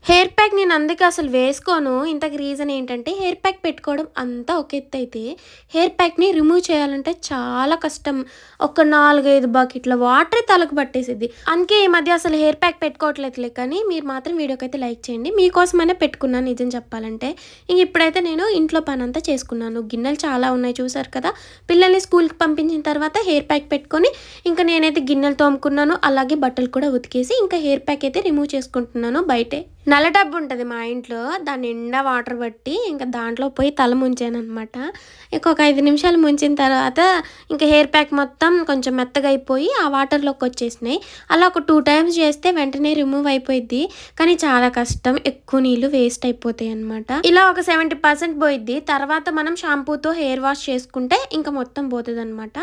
Hair pack నేను అందుకే అసలు వేసుకోను. ఇంతకి రీజన్ ఏంటంటే, హెయిర్ ప్యాక్ పెట్టుకోవడం అంతా ఒక ఎత్తయితే, హెయిర్ ప్యాక్‌ని రిమూవ్ చేయాలంటే చాలా కష్టం. ఒక 4, 5 బకెట్ల వాటరే తలకు పట్టేసిద్ది. అందుకే ఈ మధ్య అసలు హెయిర్ ప్యాక్ పెట్టుకోవట్లేదులే కానీ, మీరు మాత్రం వీడియోకైతే లైక్ చేయండి. మీకోసమనే పెట్టుకున్నాను నిజం చెప్పాలంటే. ఇంక ఇప్పుడైతే నేను ఇంట్లో పనంతా చేసుకున్నాను. గిన్నెలు చాలా ఉన్నాయి చూసారు కదా! పిల్లల్ని స్కూల్‌కి పంపించిన తర్వాత హెయిర్ ప్యాక్ పెట్టుకొని, ఇంక నేనైతే గిన్నెలు తోముకున్నాను. అలాగే బట్టలు కూడా ఉతికేసి, ఇంకా హెయిర్ ప్యాక్ అయితే రిమూవ్ చేసుకుంటున్నాను బయటే. నల్ల టబ్ ఉంటది మా ఇంట్లో. దాని నిండా వాటర్ పట్టి ఇంక దాంట్లో పోయి తల ముంచాననమాట. ఇంకొక 5 నిమిషాలు ముంచిన తర్వాత ఇంక హెయిర్ ప్యాక్ మొత్తం కొంచెం మెత్తగా అయిపోయి ఆ వాటర్‌లోకొచ్చేసినాయి. అలా ఒక 2 టైమ్స్ చేస్తే వెంటనే రిమూవ్ అయిపోయిద్ది. కానీ చాలా కష్టం. ఎక్కువ నీళ్ళు వేస్ట్ అయిపోతాయనమాట. ఇలా ఒక 70% పోయిద్ది. తర్వాత మనం షాంపూతో హెయిర్ వాష్ చేసుకుంటే ఇంక మొత్తం పోతదనమాట.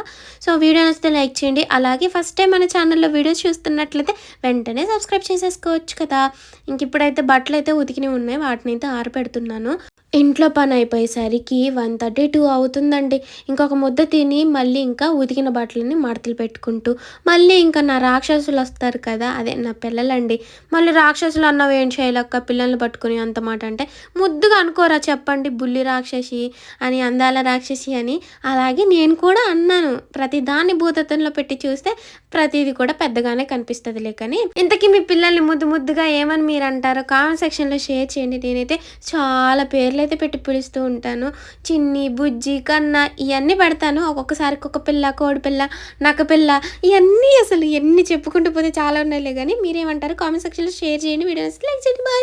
సో, వీడియో నచ్చితే లైక్ చేయండి. అలాగే ఫస్ట్ టైం మన ఛానల్‌లో వీడియోస్ చూస్తున్నట్లయితే వెంటనే సబ్స్క్రైబ్ చేసేసుకోవచ్చు కదా! ఇంకిప్పుడైతే బట్టలైతే ఉతికినవి ఉన్నాయి. వాటినైతే ఆరపెడుతున్నాను. ఇంట్లో పని అయిపోయేసరికి 1:30, 2 అవుతుందండి. ఇంకొక ముద్ద తిని మళ్ళీ ఇంకా ఉతికిన బట్టలని మడతలు పెట్టుకుంటూ, మళ్ళీ ఇంకా నా రాక్షసులొస్తారు కదా! అదే నా పిల్లలండి. మళ్ళీ రాక్షసులు అన్నావు ఏం చేయలక్క పిల్లల్ని పట్టుకొని అంత మాట అంటే, ముద్దుగా అనుకోరా చెప్పండి బుల్లి రాక్షసి అని, అందాల రాక్షసి అని. అలాగే నేను కూడా అన్నాను. ప్రతిదాన్ని భూతద్దంలో పెట్టి చూస్తే ప్రతీది కూడా పెద్దగానే కనిపిస్తదిలే కానీ, ఇంతకీ మీ పిల్లల్ని ముద్దు ముద్దుగా ఏమని మీరంటారో కామెంట్ సెక్షన్‌లో షేర్ చేయండి. నేనైతే చాలా పేర్లైతే పెట్టి పిలుస్తూ ఉంటాను. చిన్ని, బుజ్జి, కన్న ఇయన్నీ పెడతాను. ఒక్కొక్కసారి కుక్కపిల్ల, కోడిపిల్ల, నక్కపిల్ల ఇయన్నీ అసలు ఎన్ని చెప్పుకుంటూ పోతే చాలా ఉన్నాయిలే గానీ, మీరేమంటారో కామెంట్ సెక్షన్‌లో షేర్ చేయండి. వీడియో నచ్చితే లైక్ చేయండి. బాయ్.